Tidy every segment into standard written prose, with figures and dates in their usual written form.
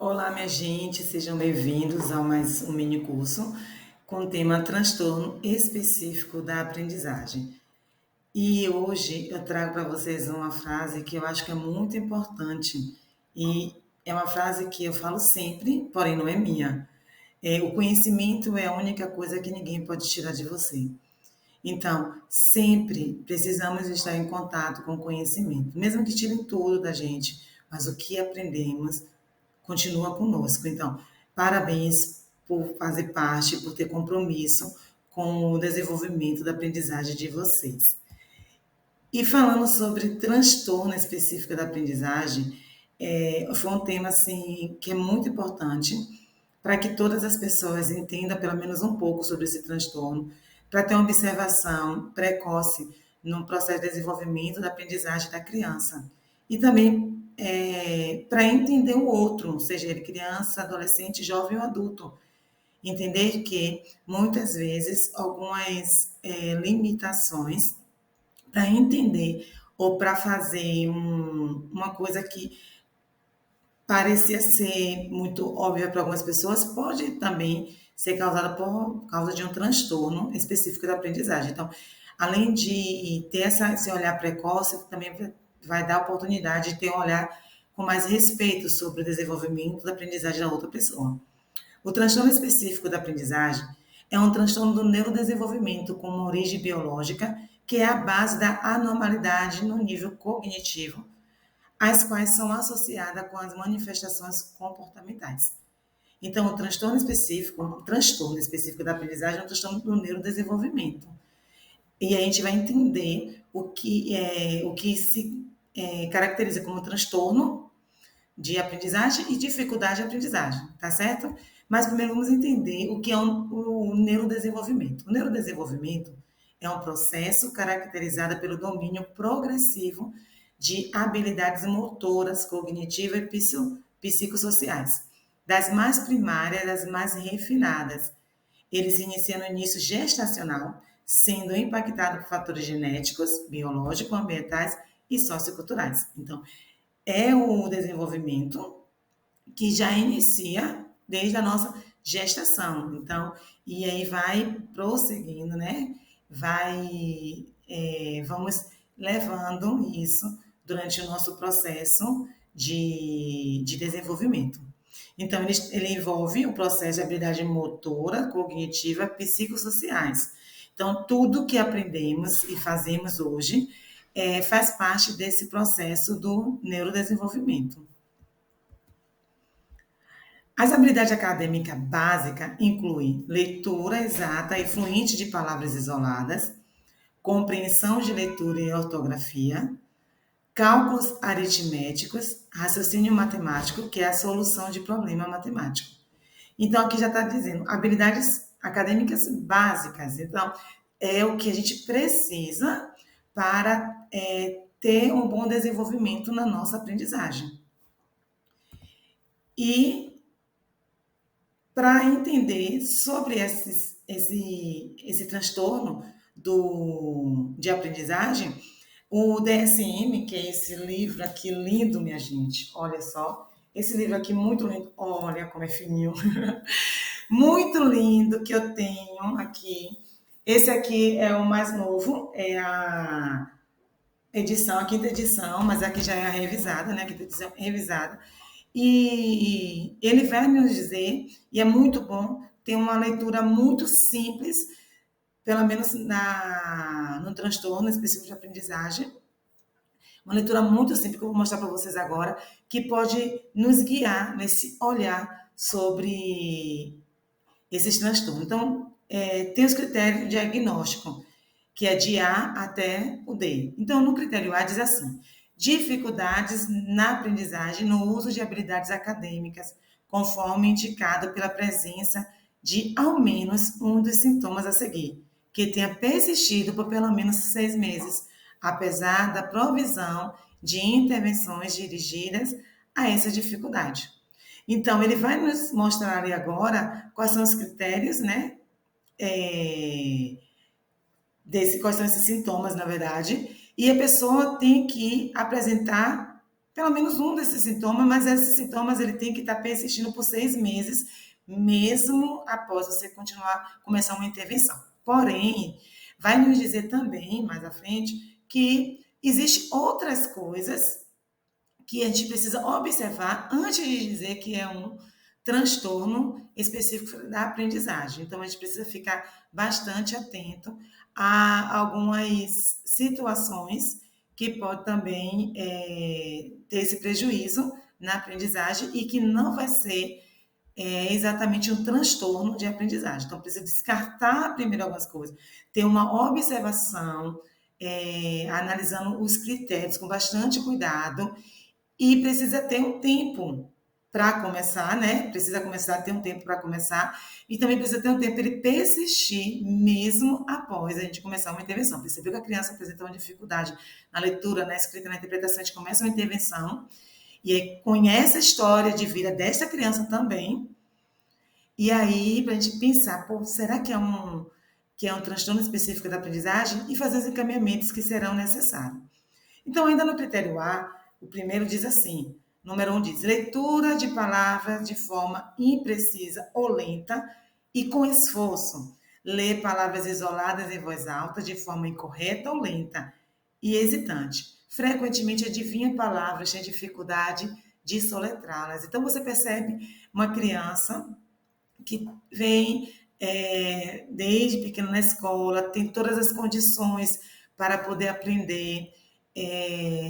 Olá, minha gente, sejam bem-vindos a mais um mini curso com o tema transtorno específico da aprendizagem. E hoje eu trago para vocês uma frase que eu acho que é muito importante e é uma frase que eu falo sempre, porém não é minha. O conhecimento é a única coisa que ninguém pode tirar de você. Então, sempre precisamos estar em contato com o conhecimento, mesmo que tirem tudo da gente, mas o que aprendemos continua conosco. Então, parabéns por fazer parte, por ter compromisso com o desenvolvimento da aprendizagem de vocês. E falando sobre transtorno específico da aprendizagem, foi um tema assim que é muito importante para que todas as pessoas entendam pelo menos um pouco sobre esse transtorno, para ter uma observação precoce no processo de desenvolvimento da aprendizagem da criança. E também para entender o outro, seja ele criança, adolescente, jovem ou adulto. Entender que muitas vezes algumas limitações para entender ou para fazer uma coisa que parecia ser muito óbvia para algumas pessoas, pode também ser causada por causa de um transtorno específico da aprendizagem. Então, além de ter esse olhar precoce, também vai dar a oportunidade de ter um olhar com mais respeito sobre o desenvolvimento da aprendizagem da outra pessoa. O transtorno específico da aprendizagem é um transtorno do neurodesenvolvimento com uma origem biológica, que é a base da anormalidade no nível cognitivo, as quais são associadas com as manifestações comportamentais. Então, o transtorno específico da aprendizagem é um transtorno do neurodesenvolvimento. E a gente vai entender o que se caracteriza como transtorno de aprendizagem e dificuldade de aprendizagem, tá certo? Mas primeiro vamos entender o que é o neurodesenvolvimento. O neurodesenvolvimento é um processo caracterizado pelo domínio progressivo de habilidades motoras, cognitivas e psicossociais, das mais primárias às mais refinadas. Ele se inicia no início gestacional, sendo impactado por fatores genéticos, biológicos, ambientais e socioculturais. Então, é o desenvolvimento que já inicia desde a nossa gestação. Então, e aí vai prosseguindo, né? Vamos levando isso durante o nosso processo de desenvolvimento. Então, ele envolve o processo de habilidade motora, cognitiva, psicossociais. Então, tudo que aprendemos e fazemos hoje faz parte desse processo do neurodesenvolvimento. As habilidades acadêmicas básicas incluem leitura exata e fluente de palavras isoladas, compreensão de leitura e ortografia, cálculos aritméticos, raciocínio matemático, que é a solução de problema matemático. Então, aqui já está dizendo habilidades acadêmicas básicas. Então, é o que a gente precisa para ter um bom desenvolvimento na nossa aprendizagem. E para entender sobre esse transtorno de aprendizagem, o DSM, que é esse livro aqui lindo, minha gente, olha só, esse livro aqui muito lindo, olha como é fininho, muito lindo que eu tenho aqui. Esse aqui é o mais novo, é a edição, a quinta edição, mas aqui já é a revisada, né? A quinta edição revisada. E ele vai nos dizer, e é muito bom, tem uma leitura muito simples, pelo menos no transtorno específico de aprendizagem, uma leitura muito simples que eu vou mostrar para vocês agora, que pode nos guiar nesse olhar sobre esses transtornos. Então, tem os critérios de diagnóstico, que é de A até o D. Então, no critério A diz assim: dificuldades na aprendizagem no uso de habilidades acadêmicas, conforme indicado pela presença de ao menos um dos sintomas a seguir, que tenha persistido por pelo menos 6 meses, apesar da provisão de intervenções dirigidas a essa dificuldade. Então, ele vai nos mostrar ali agora quais são os critérios, né? Quais são esses sintomas, na verdade, e a pessoa tem que apresentar pelo menos um desses sintomas, mas esses sintomas ele tem que estar persistindo por 6 meses, mesmo após você começar uma intervenção. Porém, vai nos dizer também, mais à frente, que existem outras coisas que a gente precisa observar antes de dizer que é um transtorno específico da aprendizagem. Então, a gente precisa ficar bastante atento a algumas situações que podem também ter esse prejuízo na aprendizagem e que não vai ser exatamente um transtorno de aprendizagem. Então, precisa descartar primeiro algumas coisas, ter uma observação, analisando os critérios com bastante cuidado e precisa ter um tempo para começar, né? Precisa começar a ter um tempo para começar e também precisa ter um tempo para ele persistir mesmo após a gente começar uma intervenção. Percebeu que a criança apresenta uma dificuldade na leitura, na escrita, na interpretação, a gente começa uma intervenção e aí conhece a história de vida dessa criança também. E aí, para a gente pensar, pô, será que é um transtorno específico da aprendizagem? E fazer os encaminhamentos que serão necessários. Então, ainda no critério A, o primeiro diz assim, número 1 diz, leitura de palavras de forma imprecisa ou lenta e com esforço. Lê palavras isoladas em voz alta de forma incorreta ou lenta e hesitante. Frequentemente adivinha palavras, tem dificuldade de soletrá-las. Então, você percebe uma criança que vem desde pequeno na escola, tem todas as condições para poder aprender,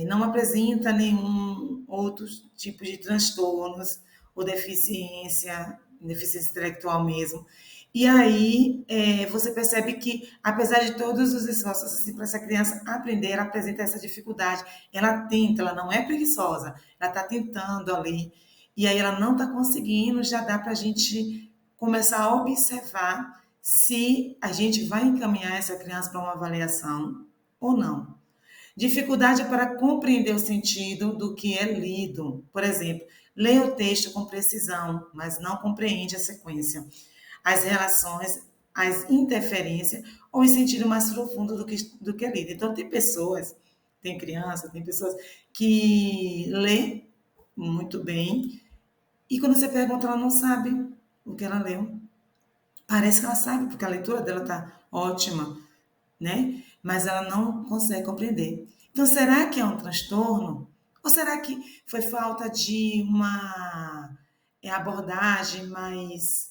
não apresenta nenhum outro tipo de transtornos ou deficiência intelectual mesmo. E aí você percebe que, apesar de todos os esforços assim, para essa criança aprender, ela apresenta essa dificuldade. Ela tenta, ela não é preguiçosa, ela está tentando ali. E aí ela não está conseguindo, já dá para a gente começar a observar se a gente vai encaminhar essa criança para uma avaliação ou não. Dificuldade para compreender o sentido do que é lido. Por exemplo, lê o texto com precisão, mas não compreende a sequência, as relações, as interferências ou em sentido mais profundo do que é lido. Então, tem pessoas, tem crianças, tem pessoas que lê muito bem e quando você pergunta, ela não sabe o que ela leu. Parece que ela sabe, porque a leitura dela está ótima, né? Mas ela não consegue compreender. Então, será que é um transtorno? Ou será que foi falta de uma abordagem mais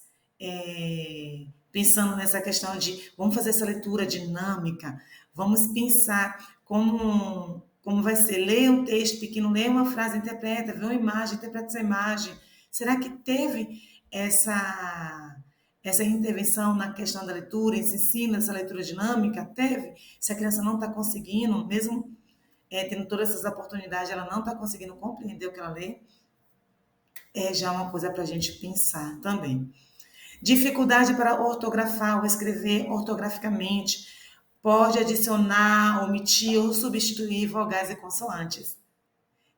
pensando nessa questão de vamos fazer essa leitura dinâmica, vamos pensar como vai ser, ler um texto pequeno, ler uma frase, interpreta, ver uma imagem, interpreta essa imagem. Será que teve essa intervenção na questão da leitura, esse ensino, essa leitura dinâmica? Teve? Se a criança não está conseguindo, mesmo tendo todas essas oportunidades, ela não está conseguindo compreender o que ela lê, é já uma coisa para a gente pensar também. Dificuldade para ortografar ou escrever ortograficamente. Pode adicionar, omitir ou substituir vogais e consoantes.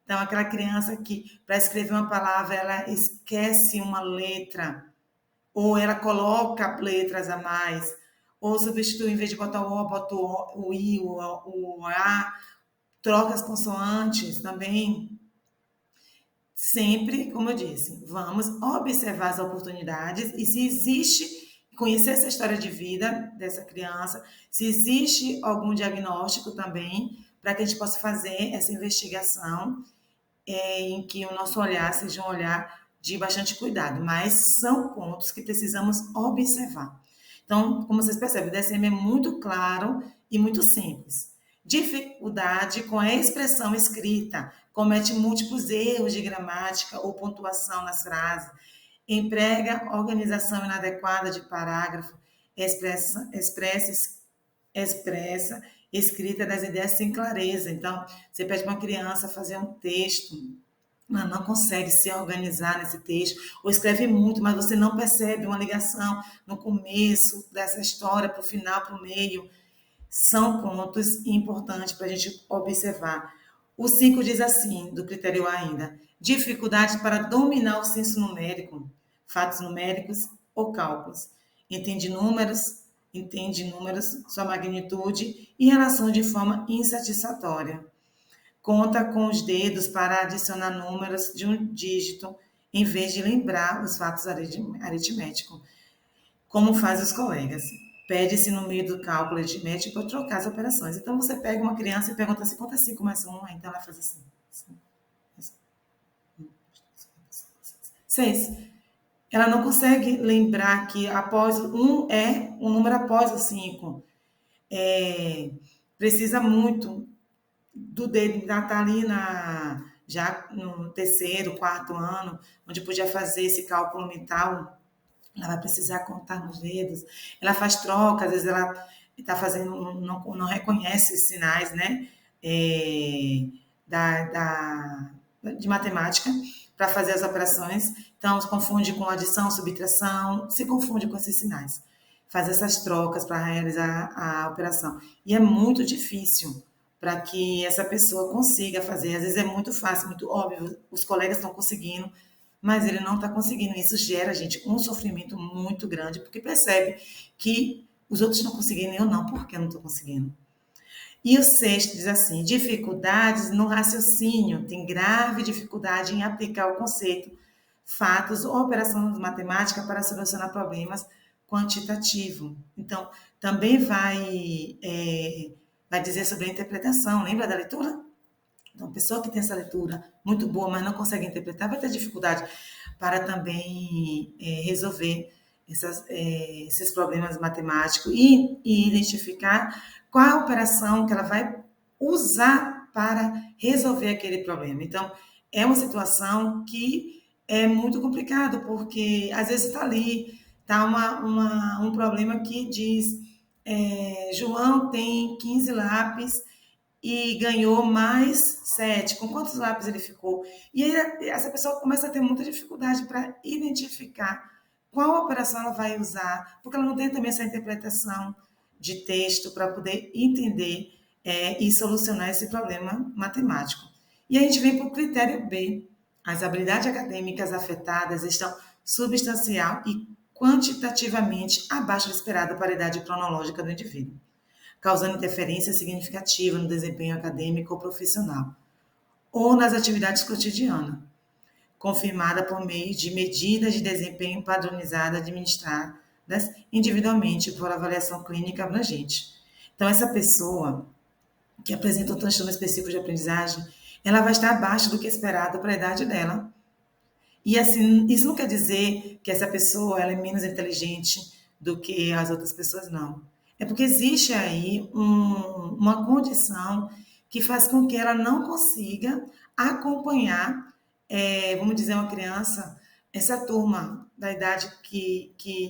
Então, aquela criança que, para escrever uma palavra, ela esquece uma letra, ou ela coloca letras a mais, ou substitui, em vez de botar o O, bota o I, o A, troca as consoantes também. Sempre, como eu disse, vamos observar as oportunidades e se existe, conhecer essa história de vida dessa criança, se existe algum diagnóstico também, para que a gente possa fazer essa investigação em que o nosso olhar seja um olhar de bastante cuidado, mas são pontos que precisamos observar. Então, como vocês percebem, o DSM é muito claro e muito simples. Dificuldade com a expressão escrita, comete múltiplos erros de gramática ou pontuação nas frases, emprega organização inadequada de parágrafo, expressa escrita das ideias sem clareza. Então, você pede para uma criança fazer um texto, ela não consegue se organizar nesse texto, ou escreve muito, mas você não percebe uma ligação no começo dessa história, para o final, para o meio. São pontos importantes para a gente observar. O 5 diz assim, do critério A ainda, dificuldade para dominar o senso numérico, fatos numéricos ou cálculos. Entende números, sua magnitude e relação de forma insatisfatória. conta com os dedos para adicionar números de um dígito, em vez de lembrar os fatos aritméticos, como faz os colegas. Pede-se no meio do cálculo aritmético para trocar as operações. Então, você pega uma criança e pergunta assim, quanto é 5 mais 1? Então, ela faz assim. 6. Ela não consegue lembrar que após um é um número após o 5. Precisa muito do dedo estar ali já no terceiro, quarto ano, onde podia fazer esse cálculo mental. Ela vai precisar contar nos dedos. Ela faz troca, às vezes ela está fazendo, não reconhece os sinais, né? É, da, da, de matemática para fazer as operações. Então, se confunde com adição, subtração, se confunde com esses sinais. Faz essas trocas para realizar a operação. E é muito difícil para que essa pessoa consiga fazer. Às vezes é muito fácil, muito óbvio, os colegas estão conseguindo, mas ele não está conseguindo. Isso gera, gente, um sofrimento muito grande, porque percebe que os outros estão conseguindo e eu não, porque eu não estou conseguindo. E o sexto diz assim: dificuldades no raciocínio, tem grave dificuldade em aplicar o conceito, fatos ou operações de matemática para solucionar problemas quantitativos. Então, também vai dizer sobre a interpretação. Lembra da leitura? Então, a pessoa que tem essa leitura muito boa, mas não consegue interpretar, vai ter dificuldade para também resolver esses problemas matemáticos e identificar qual a operação que ela vai usar para resolver aquele problema. Então, é uma situação que é muito complicado, porque às vezes está ali, está um problema que diz João tem 15 lápis e ganhou mais 7. Com quantos lápis ele ficou? E aí essa pessoa começa a ter muita dificuldade para identificar qual operação ela vai usar, porque ela não tem também essa interpretação de texto para poder entender e solucionar esse problema matemático. E a gente vem para o critério B. As habilidades acadêmicas afetadas estão substancial e quantitativamente abaixo da esperada para a idade cronológica do indivíduo, causando interferência significativa no desempenho acadêmico ou profissional, ou nas atividades cotidianas, confirmada por meio de medidas de desempenho padronizadas administradas individualmente por avaliação clínica abrangente. Então, essa pessoa que apresenta um transtorno específico de aprendizagem, ela vai estar abaixo do que é esperado para a idade dela. E assim, isso não quer dizer que essa pessoa ela é menos inteligente do que as outras pessoas, não. É porque existe aí uma condição que faz com que ela não consiga acompanhar, vamos dizer, uma criança, essa turma da idade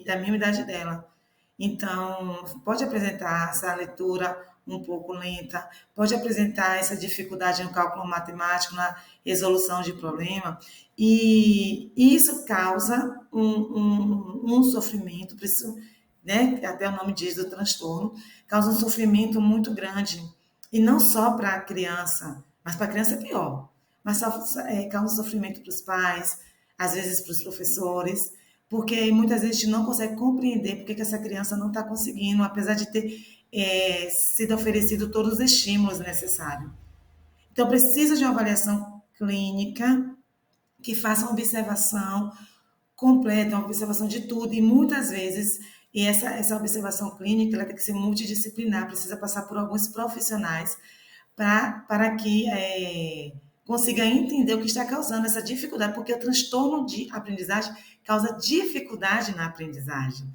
da mesma idade dela. Então, pode apresentar essa leitura um pouco lenta, pode apresentar essa dificuldade no cálculo matemático, na resolução de problema, e isso causa um sofrimento, por isso, né, até o nome diz do transtorno, causa um sofrimento muito grande, e não só para a criança, mas para a criança é pior, mas causa sofrimento para os pais, às vezes para os professores, porque muitas vezes a gente não consegue compreender porque que essa criança não está conseguindo, apesar de ter sido oferecido todos os estímulos necessários. Então, precisa de uma avaliação clínica que faça uma observação completa, uma observação de tudo, e muitas vezes essa observação clínica ela tem que ser multidisciplinar, precisa passar por alguns profissionais para que consiga entender o que está causando essa dificuldade, porque o transtorno de aprendizagem causa dificuldade na aprendizagem,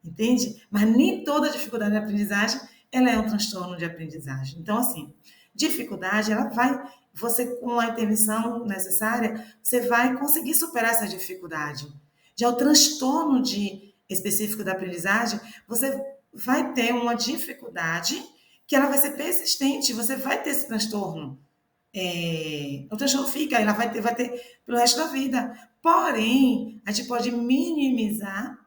entende? Mas nem toda dificuldade na aprendizagem ela é um transtorno de aprendizagem. Então, assim, dificuldade, você com a intervenção necessária, você vai conseguir superar essa dificuldade. Já o transtorno específico da aprendizagem, você vai ter uma dificuldade que ela vai ser persistente, você vai ter esse transtorno. O transtorno fica, ela vai ter pelo resto da vida. Porém, a gente pode minimizar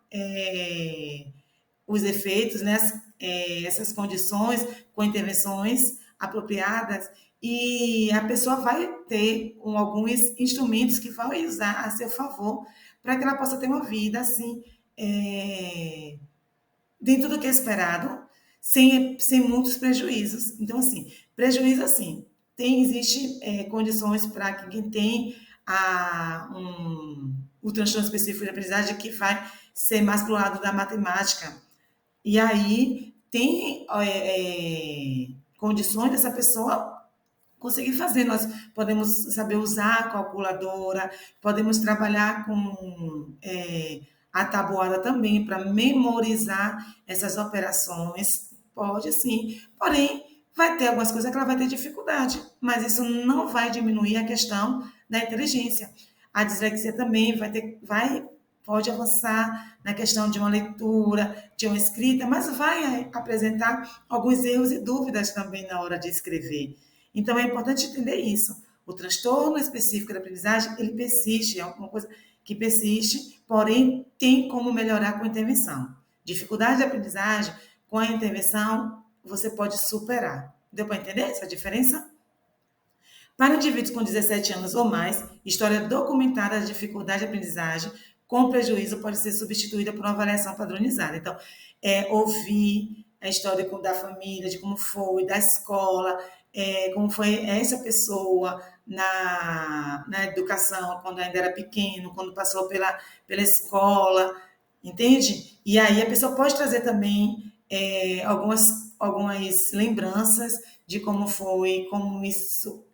os efeitos, né, essas condições com intervenções apropriadas, e a pessoa vai ter alguns instrumentos que vai usar a seu favor para que ela possa ter uma vida assim, dentro do que é esperado, sem muitos prejuízos. Então, assim, prejuízo assim, existe condições para que quem tem o transtorno específico de aprendizagem que vai ser mais para o lado da matemática. E aí tem condições dessa pessoa conseguir fazer. Nós podemos saber usar a calculadora, podemos trabalhar com a tabuada também para memorizar essas operações. Pode sim, porém, vai ter algumas coisas que ela vai ter dificuldade, mas isso não vai diminuir a questão da inteligência. A dislexia também pode avançar na questão de uma leitura, de uma escrita, mas vai apresentar alguns erros e dúvidas também na hora de escrever. Então, é importante entender isso. O transtorno específico da aprendizagem, ele persiste, é uma coisa que persiste, porém, tem como melhorar com a intervenção. Dificuldade de aprendizagem, com a intervenção, você pode superar. Deu para entender essa diferença? Para indivíduos com 17 anos ou mais, história documentada de dificuldade de aprendizagem com prejuízo pode ser substituída por uma avaliação padronizada. Então, ouvir a história da família, de como foi, da escola, como foi essa pessoa na educação, quando ainda era pequeno, quando passou pela escola, entende? E aí a pessoa pode trazer também algumas lembranças de como foi, como isso,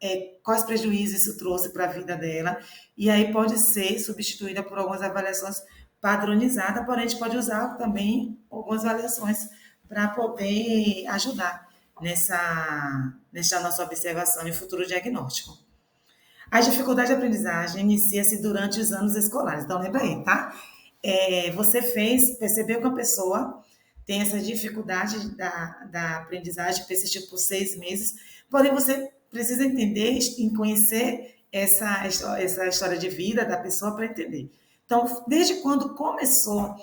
quais prejuízos isso trouxe para a vida dela, e aí pode ser substituída por algumas avaliações padronizadas, porém a gente pode usar também algumas avaliações para poder ajudar nessa nossa observação e futuro diagnóstico. A dificuldade de aprendizagem inicia-se durante os anos escolares, então lembra aí, tá? Você percebeu que a pessoa tem essa dificuldade da aprendizagem, persistir por 6 meses, porém você precisa entender e conhecer essa história de vida da pessoa para entender. Então, desde quando começou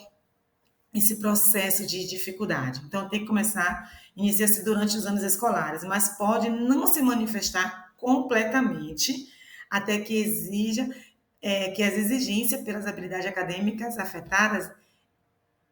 esse processo de dificuldade? Então, tem que começar, inicia-se durante os anos escolares, mas pode não se manifestar completamente até que que as exigências pelas habilidades acadêmicas afetadas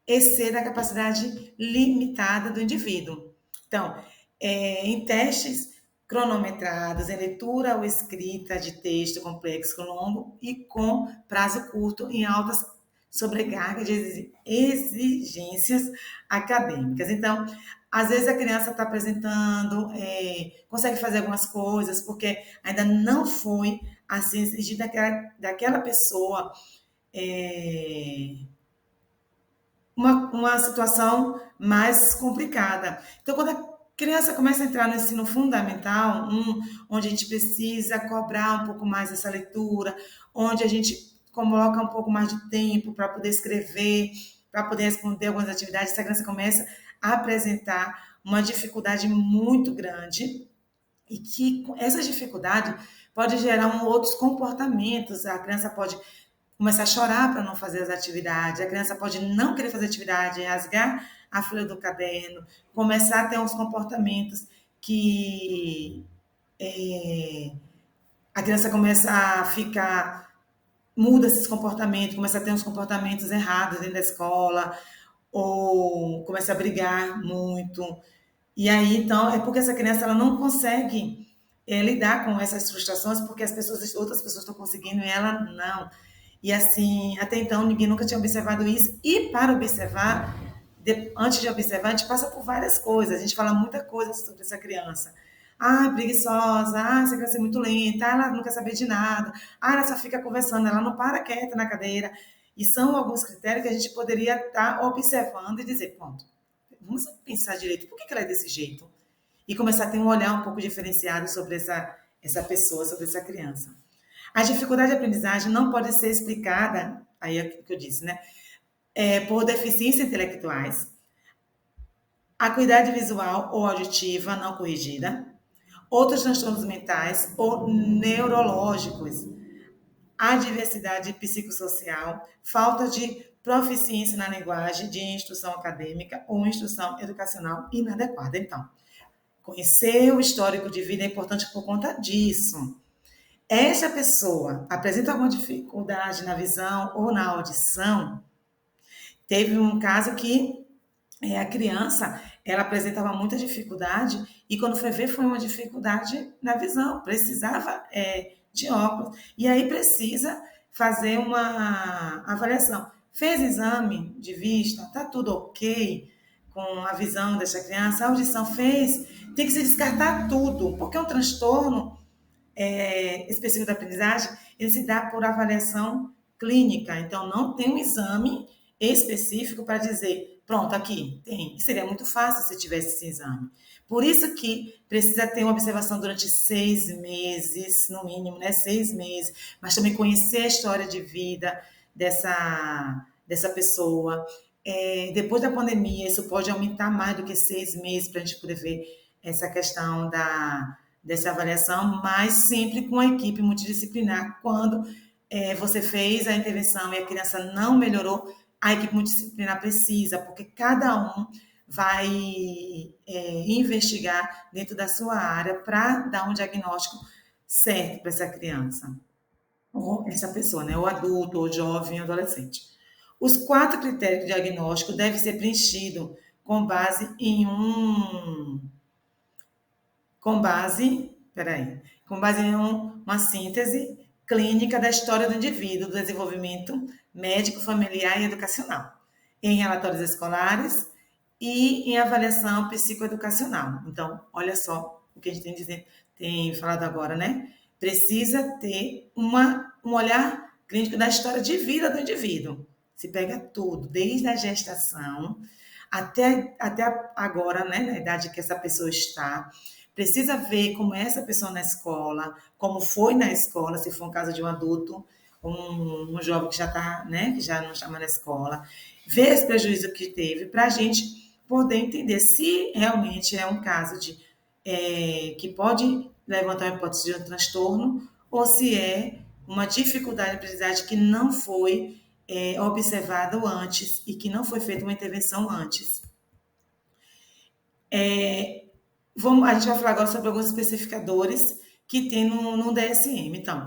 exceda a capacidade limitada do indivíduo. Então, em testes cronometrados, em leitura ou escrita de texto complexo, longo e com prazo curto, em altas sobrecarga de exigências acadêmicas. Então, às vezes a criança está apresentando, consegue fazer algumas coisas, porque ainda não foi assim exigido daquela pessoa uma situação mais complicada. Então, quando a criança começa a entrar no ensino fundamental, onde a gente precisa cobrar um pouco mais essa leitura, onde a gente coloca um pouco mais de tempo para poder escrever, para poder responder algumas atividades, essa criança começa a apresentar uma dificuldade muito grande e que essa dificuldade pode gerar outros comportamentos. A criança pode começar a chorar para não fazer as atividades, a criança pode não querer fazer atividade, rasgar a folha do caderno, começar a ter uns comportamentos que a criança começa a ficar, muda esses comportamentos, começa a ter uns comportamentos errados dentro da escola, ou começa a brigar muito. E aí, então, é porque essa criança ela não consegue lidar com essas frustrações, porque outras pessoas estão conseguindo e ela não. E assim, até então, ninguém nunca tinha observado isso. E para observar, antes de observar, a gente passa por várias coisas. A gente fala muita coisa sobre essa criança. Ah, preguiçosa. Ah, essa criança é muito lenta. Ah, ela não quer saber de nada. Ah, ela só fica conversando. Ela não para quieta na cadeira. E são alguns critérios que a gente poderia estar observando e dizer, pronto, vamos pensar direito. Por que ela é desse jeito? E começar a ter um olhar um pouco diferenciado sobre essa pessoa, sobre essa criança. A dificuldade de aprendizagem não pode ser explicada, aí é o que eu disse, né? Por deficiências intelectuais, acuidade visual ou auditiva não corrigida, outros transtornos mentais ou neurológicos, adversidade psicossocial, falta de proficiência na linguagem de instrução acadêmica ou instrução educacional inadequada. Então, conhecer o histórico de vida é importante por conta disso. Essa pessoa apresenta alguma dificuldade na visão ou na audição. Teve um caso que a criança, ela apresentava muita dificuldade e quando foi ver foi uma dificuldade na visão, precisava de óculos. E aí precisa fazer uma avaliação. Fez exame de vista, tá tudo ok com a visão dessa criança, a audição fez, tem que se descartar tudo, porque é um transtorno específico da aprendizagem, ele se dá por avaliação clínica. Então, não tem um exame específico para dizer, pronto, aqui tem. Seria muito fácil se tivesse esse exame. Por isso que precisa ter uma observação durante 6 meses, no mínimo, né? 6 meses, mas também conhecer a história de vida dessa pessoa. Depois da pandemia, isso pode aumentar mais do que 6 meses para a gente poder ver essa questão dessa avaliação, mas sempre com a equipe multidisciplinar. Quando você fez a intervenção e a criança não melhorou, a equipe multidisciplinar precisa, porque cada um vai investigar dentro da sua área para dar um diagnóstico certo para essa criança, ou essa pessoa, né? Ou adulto, ou jovem, ou adolescente. Os 4 critérios de diagnóstico devem ser preenchidos com base em com base em uma síntese clínica da história do indivíduo, do desenvolvimento médico, familiar e educacional, em relatórios escolares e em avaliação psicoeducacional. Então, olha só o que a gente tem falado agora, né? Precisa ter um olhar clínico da história de vida do indivíduo. Se pega tudo, desde a gestação até agora, né, na idade que essa pessoa está. Precisa ver como é essa pessoa na escola, como foi na escola, se for um caso de um adulto, um jovem que já está, né, que já não está mais na escola. Ver esse prejuízo que teve para a gente poder entender se realmente é um caso que pode levantar uma hipótese de um transtorno ou se é uma dificuldade de aprendizagem que não foi observado antes e que não foi feita uma intervenção antes. A gente vai falar agora sobre alguns especificadores que tem no DSM. Então,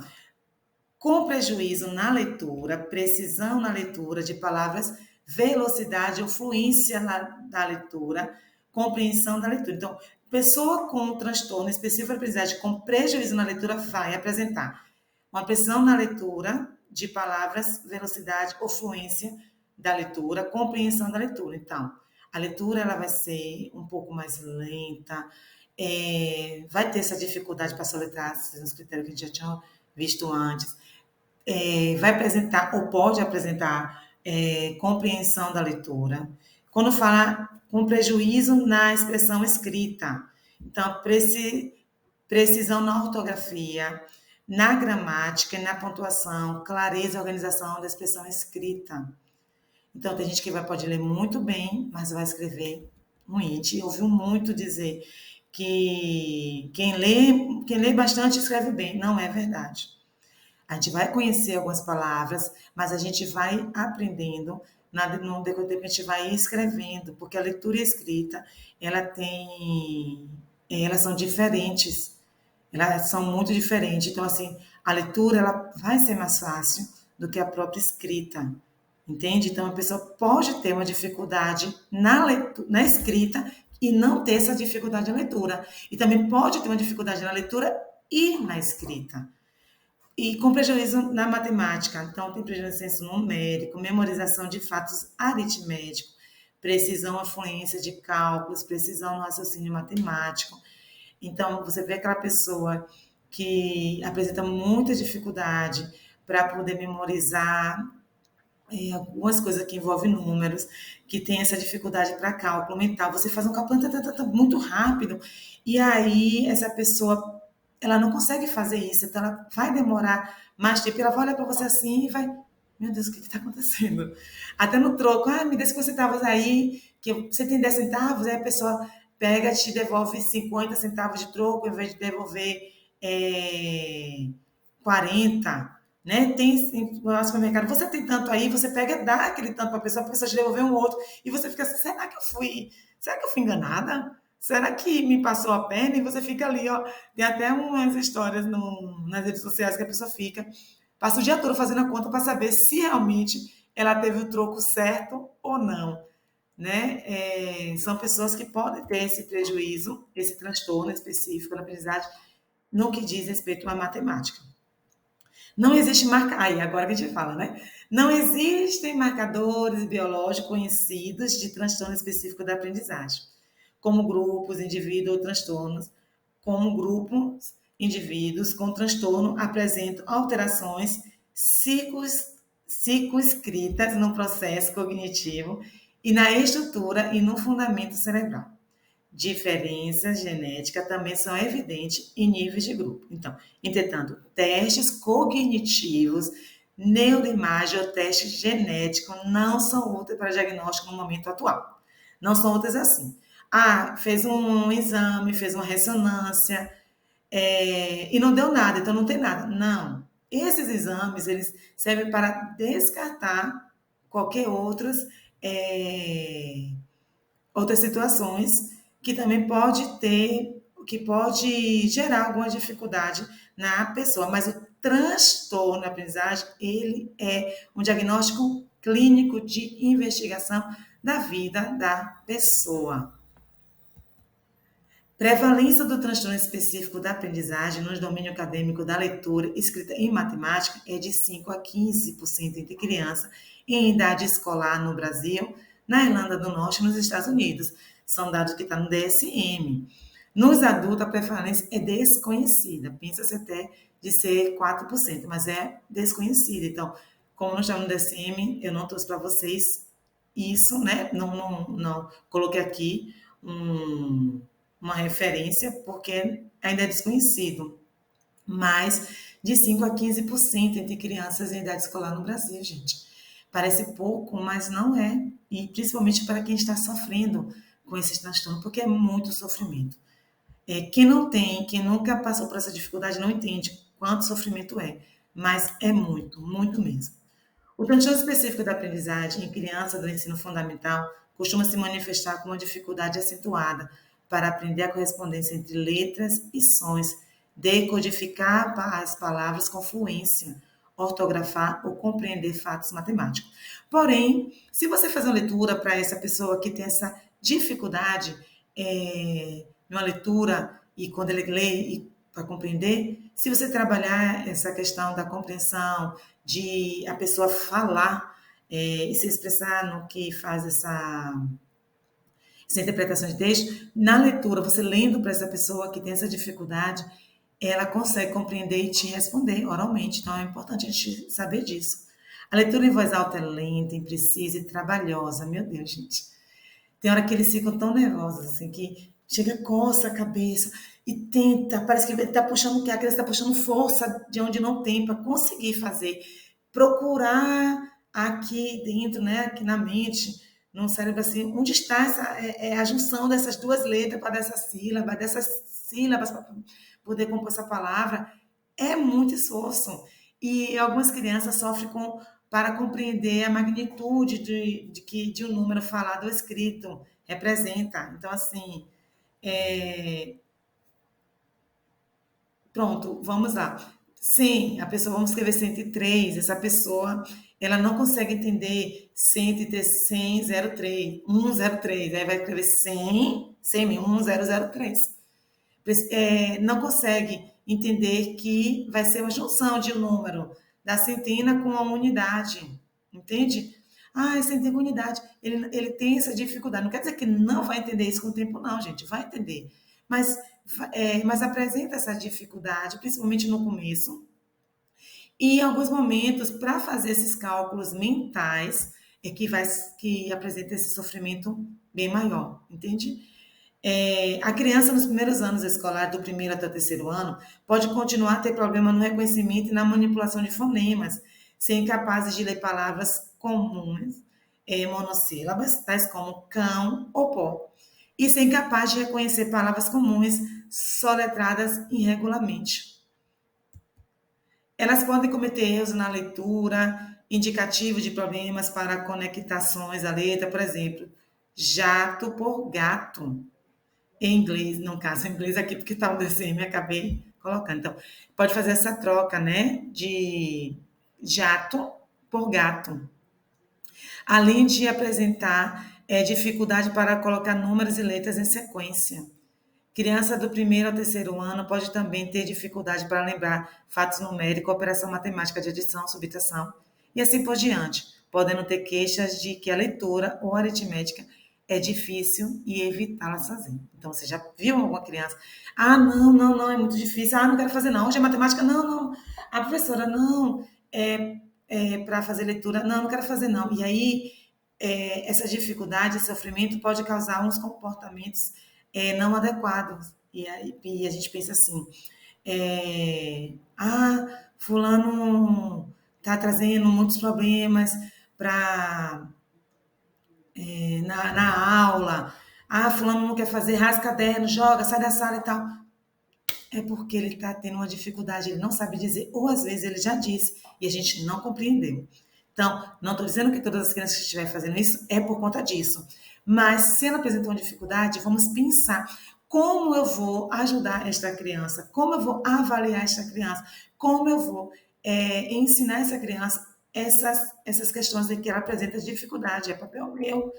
com prejuízo na leitura, precisão na leitura de palavras, velocidade ou fluência da leitura, compreensão da leitura. Então, pessoa com transtorno específico de aprendizagem com prejuízo na leitura vai apresentar uma precisão na leitura de palavras, velocidade ou fluência da leitura, compreensão da leitura. Então, a leitura ela vai ser um pouco mais lenta, vai ter essa dificuldade para soletrar os critérios que a gente já tinha visto antes, vai apresentar ou pode apresentar compreensão da leitura. Quando fala com prejuízo na expressão escrita, então precisão na ortografia, na gramática e na pontuação, clareza e organização da expressão escrita. Então, tem gente que pode ler muito bem, mas vai escrever ruim. A gente ouviu muito dizer que quem lê bastante escreve bem. Não é verdade. A gente vai conhecer algumas palavras, mas a gente vai aprendendo, no decorrer do tempo a gente vai escrevendo, porque a leitura e a escrita, elas são diferentes, elas são muito diferentes. Então, assim, a leitura ela vai ser mais fácil do que a própria escrita. Entende? Então, a pessoa pode ter uma dificuldade na escrita e não ter essa dificuldade na leitura. E também pode ter uma dificuldade na leitura e na escrita. E com prejuízo na matemática. Então, tem prejuízo no senso numérico, memorização de fatos aritméticos, precisão, afluência de cálculos, precisão no raciocínio matemático. Então, você vê aquela pessoa que apresenta muita dificuldade para poder memorizar algumas coisas que envolvem números, que tem essa dificuldade para cálculo mental. Você faz um cálculo muito rápido e aí essa pessoa ela não consegue fazer isso, então ela vai demorar mais tempo, ela vai olhar para você assim e vai, meu Deus, o que está acontecendo? Até no troco, me dê 50 centavos aí, que você tem 10 centavos, aí a pessoa pega, te devolve 50 centavos de troco, ao invés de devolver 40, né? Tem no supermercado, você tem tanto aí, você pega, dá aquele tanto para a pessoa te devolver um outro, e você fica assim, será que eu fui enganada? Será que me passou a perna? E você fica ali, ó. Tem até umas histórias nas redes sociais que a pessoa passa o dia todo fazendo a conta para saber se realmente ela teve o troco certo ou não. né? São pessoas que podem ter esse prejuízo, esse transtorno específico na aprendizagem, no que diz respeito à matemática. Não existe marca. Aí, agora que a gente fala, né? Não existem marcadores biológicos conhecidos de transtorno específico da aprendizagem, como grupos, indivíduos ou transtornos, como grupos, indivíduos com transtorno apresentam alterações circunscritas no processo cognitivo e na estrutura e no fundamento cerebral. Diferenças genéticas também são evidentes em níveis de grupo. Então, entretanto, testes cognitivos, neuroimagem ou testes genéticos não são úteis para diagnóstico no momento atual. Não são úteis assim. Fez um exame, fez uma ressonância, e não deu nada, então não tem nada. Não. Esses exames, eles servem para descartar qualquer outras situações que também que pode gerar alguma dificuldade na pessoa. Mas o transtorno da aprendizagem, ele é um diagnóstico clínico de investigação da vida da pessoa. Prevalência do transtorno específico da aprendizagem no domínio acadêmico da leitura, escrita e matemática é de 5 a 15% entre crianças em idade escolar no Brasil, na Irlanda do Norte e nos Estados Unidos. São dados que estão no DSM. Nos adultos, a prevalência é desconhecida. Pensa-se até de ser 4%, mas é desconhecida. Então, como não está no DSM, eu não trouxe para vocês isso, né? Não coloquei aqui uma referência, porque ainda é desconhecido. Mas de 5 a 15% entre crianças em idade escolar no Brasil, gente. Parece pouco, mas não é. E principalmente para quem está sofrendo com esse transtorno, porque é muito sofrimento. Quem não tem, quem nunca passou por essa dificuldade, não entende quanto sofrimento é. Mas é muito, muito mesmo. O transtorno específico da aprendizagem em criança do ensino fundamental costuma se manifestar com uma dificuldade acentuada para aprender a correspondência entre letras e sons, decodificar as palavras com fluência, ortografar ou compreender fatos matemáticos. Porém, se você fazer uma leitura para essa pessoa que tem essa dificuldade numa leitura e quando ele lê para compreender, se você trabalhar essa questão da compreensão, de a pessoa falar e se expressar no que faz essa interpretação de texto, na leitura, você lendo para essa pessoa que tem essa dificuldade, ela consegue compreender e te responder oralmente. Então, é importante a gente saber disso. A leitura em voz alta é lenta, imprecisa e trabalhosa. Meu Deus, gente. Tem hora que eles ficam tão nervosos, assim, que chega, coça a cabeça e tenta, parece que ele está puxando, que a criança está puxando força de onde não tem para conseguir fazer. Procurar aqui dentro, né, aqui na mente, no cérebro, assim, onde está a junção dessas duas letras para dessas sílabas para poder compor essa palavra. É muito esforço. E algumas crianças sofrem para compreender a magnitude de um número falado ou escrito representa. Então, assim, pronto, vamos lá. Sim, a pessoa, vamos escrever 103, essa pessoa, ela não consegue entender 100, 103, 103, aí vai escrever 100 1003. Não consegue entender que vai ser uma junção de um número da centena com a unidade, entende? Centena com unidade. Ele tem essa dificuldade. Não quer dizer que não vai entender isso com o tempo, não, gente. Vai entender. Mas apresenta essa dificuldade, principalmente no começo. E em alguns momentos, para fazer esses cálculos mentais, que apresenta esse sofrimento bem maior, entende? A criança, nos primeiros anos escolares, do primeiro até o terceiro ano, pode continuar a ter problema no reconhecimento e na manipulação de fonemas, ser incapazes de ler palavras comuns, monossílabas, tais como cão ou pó, e ser incapaz de reconhecer palavras comuns soletradas irregularmente. Elas podem cometer erros na leitura, indicativo de problemas para conectações à letra, por exemplo, jato por gato. Em inglês, no caso, em inglês aqui, porque está o DCM, acabei colocando. Então, pode fazer essa troca, né, de jato por gato. Além de apresentar é dificuldade para colocar números e letras em sequência. Criança do primeiro ao terceiro ano pode também ter dificuldade para lembrar fatos numéricos, operação matemática de adição, subtração e assim por diante, podendo ter queixas de que a leitura ou a aritmética é difícil e evitá-la sozinho. Então, você já viu alguma criança? Ah, não, não, não, é muito difícil. Ah, não quero fazer não. Hoje é matemática? Não, não. A professora, não. Para fazer leitura? Não, não quero fazer não. E aí, essa dificuldade, esse sofrimento pode causar uns comportamentos não adequados. E a gente pensa assim, fulano está trazendo muitos problemas para na aula. Ah, fulano não quer fazer, rasga caderno, joga, sai da sala e tal. É porque ele está tendo uma dificuldade, ele não sabe dizer, ou às vezes ele já disse e a gente não compreendeu. Então, não estou dizendo que todas as crianças que estiverem fazendo isso é por conta disso, mas se ela apresentou uma dificuldade, vamos pensar como eu vou ajudar esta criança, como eu vou avaliar esta criança, como eu vou ensinar essa criança essas questões de que ela apresenta dificuldade. É papel meu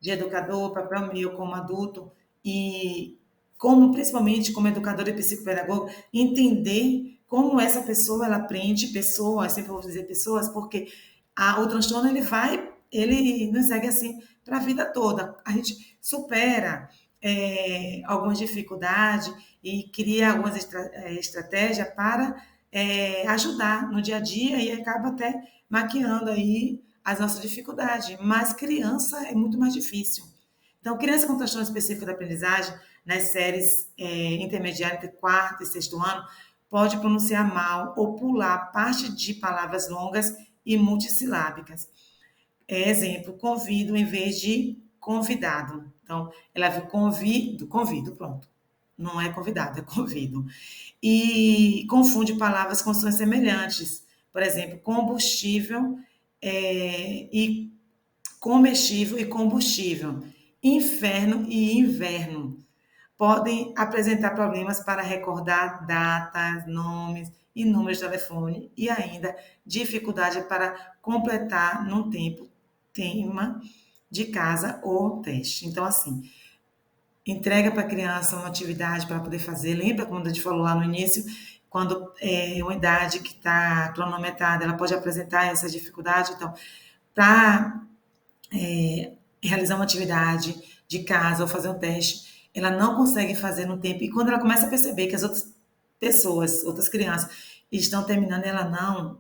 de educador, papel meu como adulto e como principalmente como educadora e psicopedagoga, entender como essa pessoa ela aprende pessoas, sempre vou dizer pessoas, porque o transtorno ele nos segue assim para a vida toda. A gente supera algumas dificuldades e cria algumas estratégias para ajudar no dia a dia e acaba até maquiando aí as nossas dificuldades. Mas criança é muito mais difícil. Então, criança com transtorno específico da aprendizagem, nas séries intermediárias entre quarto e sexto ano, pode pronunciar mal ou pular parte de palavras longas e multissilábicas. Exemplo, convido em vez de convidado. Então, ela viu convido, pronto. Não é convidado, é convido. E confunde palavras com sons semelhantes. Por exemplo, combustível e comestível e combustível. Inferno e inverno. Podem apresentar problemas para recordar datas, nomes e números de telefone e ainda dificuldade para completar no tempo tema de casa ou teste. Então, assim, entrega para a criança uma atividade para poder fazer. Lembra quando a gente falou lá no início, quando é uma idade que está cronometrada, ela pode apresentar essa dificuldade. Então, para realizar uma atividade de casa ou fazer um teste, ela não consegue fazer no tempo. E quando ela começa a perceber que as outras pessoas, outras crianças, estão terminando, ela não,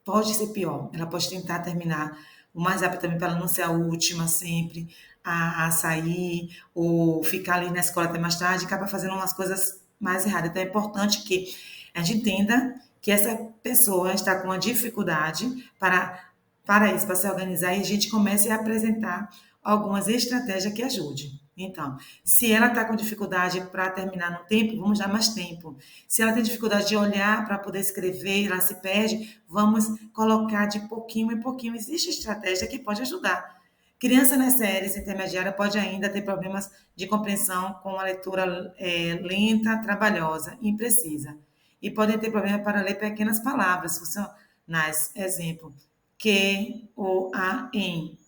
pode ser pior. Ela pode tentar terminar o mais rápido também para ela não ser a última sempre a sair ou ficar ali na escola até mais tarde, acaba fazendo umas coisas mais erradas. Então é importante que a gente entenda que essa pessoa está com uma dificuldade para isso, para se organizar, e a gente comece a apresentar algumas estratégias que ajudem. Então, se ela está com dificuldade para terminar no tempo, vamos dar mais tempo. Se ela tem dificuldade de olhar para poder escrever, ela se perde, vamos colocar de pouquinho em pouquinho. Existe estratégia que pode ajudar. Criança nas séries intermediárias pode ainda ter problemas de compreensão com a leitura lenta, trabalhosa, imprecisa. E podem ter problema para ler pequenas palavras funcionais. Exemplo, que ou a em.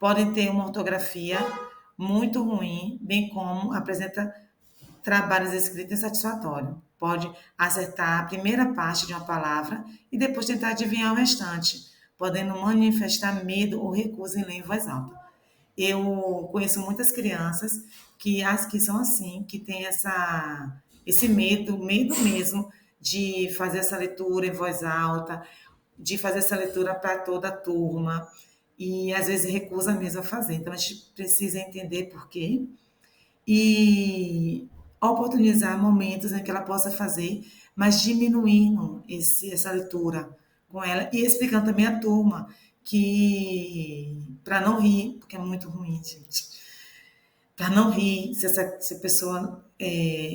Podem ter uma ortografia muito ruim, bem como apresenta trabalhos escritos insatisfatórios. Pode acertar a primeira parte de uma palavra e depois tentar adivinhar o restante, podendo manifestar medo ou recusa em ler em voz alta. Eu conheço muitas crianças que são assim, que têm esse medo mesmo de fazer essa leitura em voz alta, de fazer essa leitura para toda a turma, e às vezes recusa mesmo a fazer. Então a gente precisa entender por quê e oportunizar momentos em que ela possa fazer, mas diminuindo essa leitura com ela e explicando também à turma que para não rir, porque é muito ruim, gente. Para não rir se a pessoa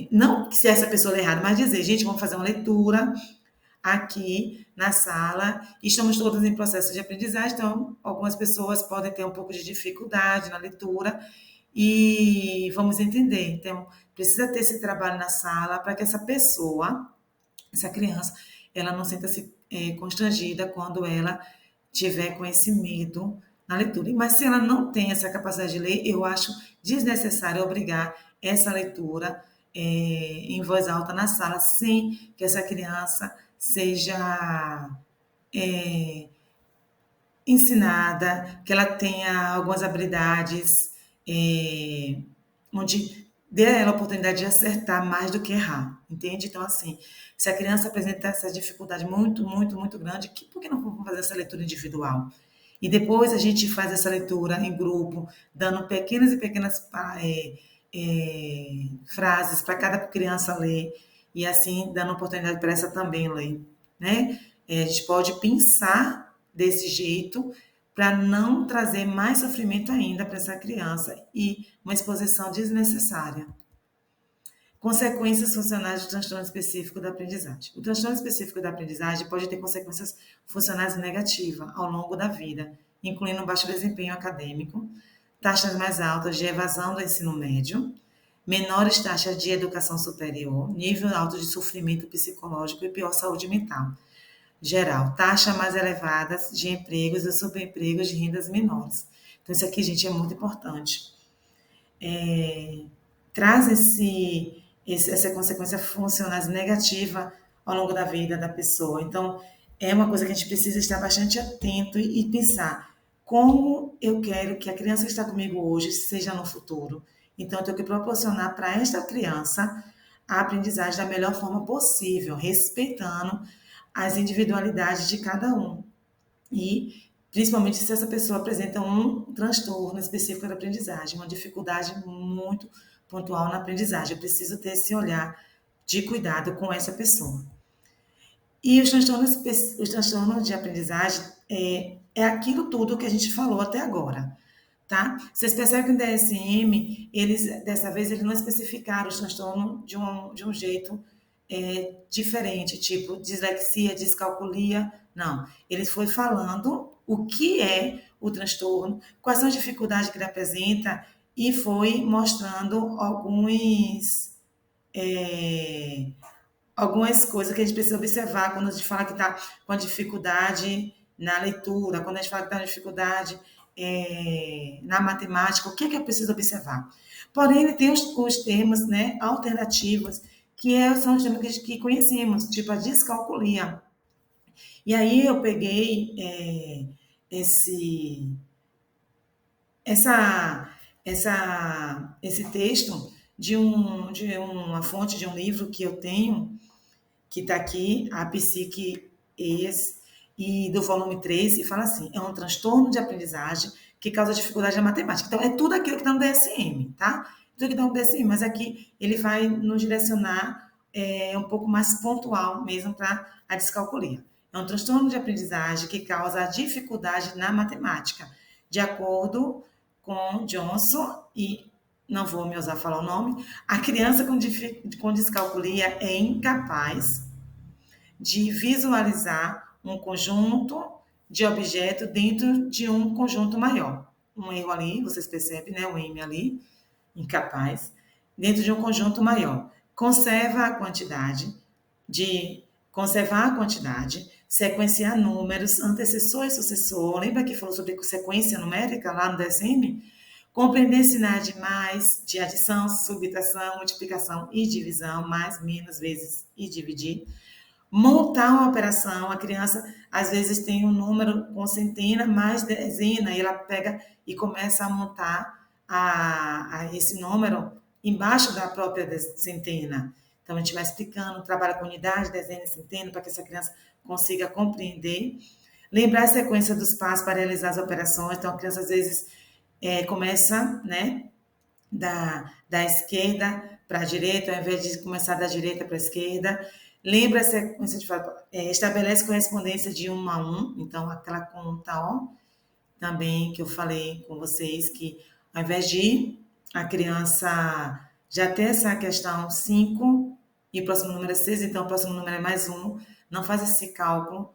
não que se essa pessoa é errada, mas dizer, gente, vamos fazer uma leitura aqui na sala e estamos todas em processo de aprendizagem, então algumas pessoas podem ter um pouco de dificuldade na leitura e vamos entender. Então, precisa ter esse trabalho na sala para que essa pessoa, essa criança, ela não sinta-se constrangida quando ela tiver com esse medo na leitura. Mas se ela não tem essa capacidade de ler, eu acho desnecessário obrigar essa leitura em voz alta na sala, sem que essa criança seja ensinada, que ela tenha algumas habilidades, onde dê a ela a oportunidade de acertar mais do que errar, entende? Então, assim, se a criança apresenta essa dificuldade muito, muito, muito grande, por que não vamos fazer essa leitura individual? E depois a gente faz essa leitura em grupo, dando pequenas e pequenas frases para cada criança ler, e assim dando oportunidade para essa também ler, né? A gente pode pensar desse jeito para não trazer mais sofrimento ainda para essa criança e uma exposição desnecessária. Consequências funcionais do transtorno específico da aprendizagem. O transtorno específico da aprendizagem pode ter consequências funcionais negativas ao longo da vida, incluindo baixo desempenho acadêmico, taxas mais altas de evasão do ensino médio, menores taxas de educação superior, nível alto de sofrimento psicológico e pior saúde mental geral, taxas mais elevadas de empregos e subempregos de rendas menores. Então, isso aqui, gente, é muito importante. Traz essa consequência funcionais negativa ao longo da vida da pessoa. Então, é uma coisa que a gente precisa estar bastante atento e pensar como eu quero que a criança que está comigo hoje seja no futuro. Então, eu tenho que proporcionar para esta criança a aprendizagem da melhor forma possível, respeitando as individualidades de cada um. E, principalmente, se essa pessoa apresenta um transtorno específico da aprendizagem, uma dificuldade muito pontual na aprendizagem. Eu preciso ter esse olhar de cuidado com essa pessoa. E os transtornos de aprendizagem é aquilo tudo que a gente falou até agora. Tá? Vocês percebem que no DSM, dessa vez, eles não especificaram o transtorno de um jeito diferente, tipo dislexia, descalculia, não. Eles foi falando o que é o transtorno, quais são as dificuldades que ele apresenta e foi mostrando algumas coisas que a gente precisa observar quando a gente fala que está com a dificuldade na leitura, quando a gente fala que está com dificuldade na matemática, o que é preciso observar? Porém, ele tem os termos, né, alternativos, são os termos que conhecemos, tipo a descalculia. E aí eu peguei esse texto de uma fonte de um livro que eu tenho, que está aqui, a Psique ES, e do volume 3, e fala assim, é um transtorno de aprendizagem que causa dificuldade na matemática. Então, é tudo aquilo que está no DSM, tá? Tudo que está no DSM, mas aqui ele vai nos direcionar um pouco mais pontual mesmo para a descalculia. É um transtorno de aprendizagem que causa dificuldade na matemática, de acordo com Johnson, e não vou me ousar falar o nome, a criança com descalculia é incapaz de visualizar um conjunto de objetos dentro de um conjunto maior. Um erro ali, vocês percebem, né? Um M ali, incapaz, dentro de um conjunto maior. Conservar a quantidade, sequenciar números, antecessor e sucessor. Lembra que falou sobre sequência numérica lá no DSM? Compreender sinais de mais, de adição, subtração, multiplicação e divisão, mais, menos, vezes e dividir. Montar uma operação, a criança às vezes tem um número com centena mais dezena, e ela pega e começa a montar esse número embaixo da própria centena. Então, a gente vai explicando, trabalha com unidade, dezena e centena, para que essa criança consiga compreender. Lembrar a sequência dos passos para realizar as operações. Então, a criança, às vezes, começa, né, da esquerda para a direita, ao invés de começar da direita para a esquerda. Lembra a sequência de estabelece correspondência de 1 a 1, então aquela conta, ó, também que eu falei com vocês, que ao invés de a criança já ter essa questão 5 e o próximo número é 6, então o próximo número é mais 1, não faz esse cálculo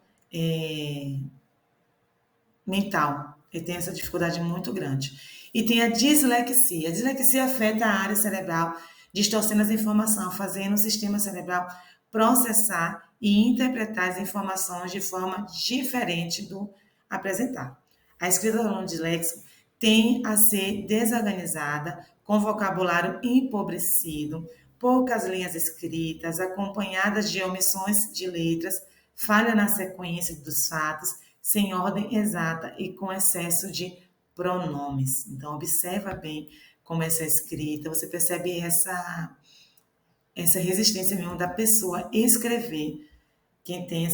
mental. Ele tem essa dificuldade muito grande. E tem a dislexia. A dislexia afeta a área cerebral, distorcendo as informações, fazendo o sistema cerebral processar e interpretar as informações de forma diferente do apresentado. A escrita do aluno disléxico tem a ser desorganizada, com vocabulário empobrecido, poucas linhas escritas, acompanhadas de omissões de letras, falha na sequência dos fatos, sem ordem exata e com excesso de pronomes. Então, observa bem como essa escrita, você percebe essa resistência mesmo da pessoa escrever, quem tem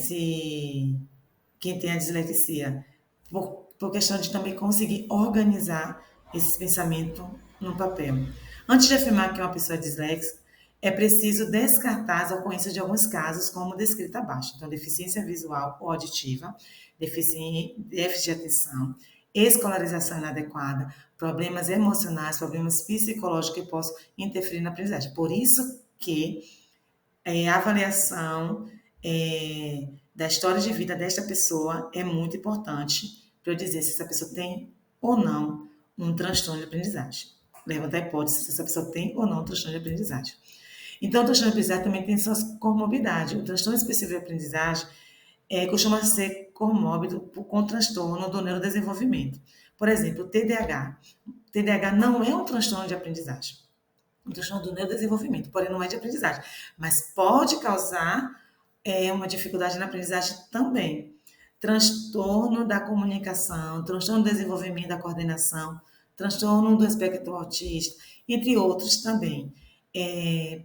quem tem a dislexia, por questão de também conseguir organizar esse pensamento no papel. Antes de afirmar que uma pessoa é disléxica, é preciso descartar as ocorrências de alguns casos, como descrito abaixo. Então, deficiência visual ou auditiva, déficit de atenção, escolarização inadequada, problemas emocionais, problemas psicológicos que possam interferir na aprendizagem. Por isso que a avaliação da história de vida desta pessoa é muito importante para eu dizer se essa pessoa tem ou não um transtorno de aprendizagem. Levanta a hipótese se essa pessoa tem ou não um transtorno de aprendizagem. Então, o transtorno de aprendizagem também tem suas comorbidades. O transtorno específico de aprendizagem costuma ser comórbido com transtorno do neurodesenvolvimento. Por exemplo, o TDAH. O TDAH não é um transtorno de aprendizagem. Um transtorno do neurodesenvolvimento, porém não é de aprendizagem, mas pode causar uma dificuldade na aprendizagem também. Transtorno da comunicação, transtorno do desenvolvimento da coordenação, transtorno do espectro autista, entre outros também.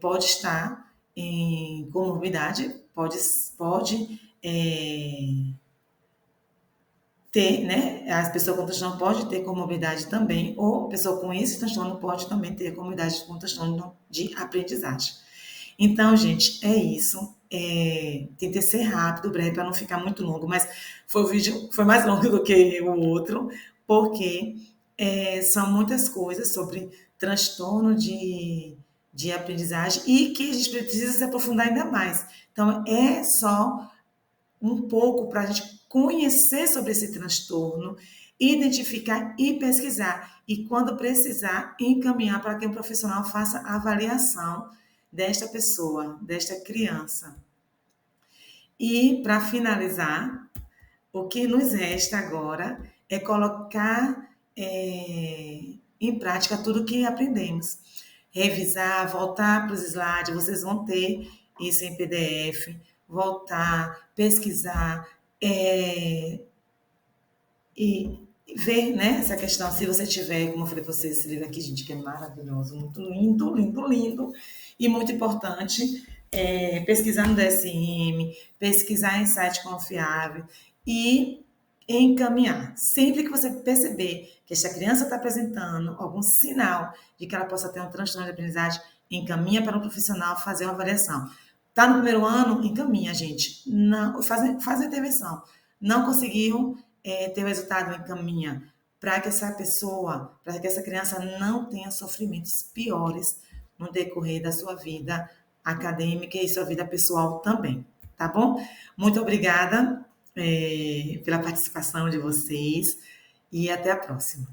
Pode estar em comorbidade, pode ter, né? A pessoa com transtorno pode ter comorbidade também, ou a pessoa com esse transtorno pode também ter comorbidade com transtorno de aprendizagem. Então, gente, é isso. Tentei ser rápido, breve, para não ficar muito longo, mas o vídeo foi mais longo do que o outro, porque são muitas coisas sobre transtorno de aprendizagem e que a gente precisa se aprofundar ainda mais. Então, é só um pouco para a gente conhecer sobre esse transtorno, identificar e pesquisar. E, quando precisar, encaminhar para que um profissional faça a avaliação desta pessoa, desta criança. E, para finalizar, o que nos resta agora é colocar em prática tudo o que aprendemos. Revisar, voltar para os slides, vocês vão ter isso em PDF, voltar, pesquisar e ver, né, essa questão. Se você tiver, como eu falei para vocês, esse livro aqui, gente, que é maravilhoso, muito lindo, lindo, lindo, e muito importante, pesquisar no DSM, pesquisar em site confiável e encaminhar. Sempre que você perceber que esta criança está apresentando algum sinal de que ela possa ter um transtorno de aprendizagem, encaminha para um profissional fazer uma avaliação. Está no primeiro ano? Encaminha, gente. Não, faz a intervenção. Não conseguiu ter o resultado? Encaminha. Para que essa pessoa, para que essa criança não tenha sofrimentos piores no decorrer da sua vida acadêmica e sua vida pessoal também. Tá bom? Muito obrigada pela participação de vocês e até a próxima.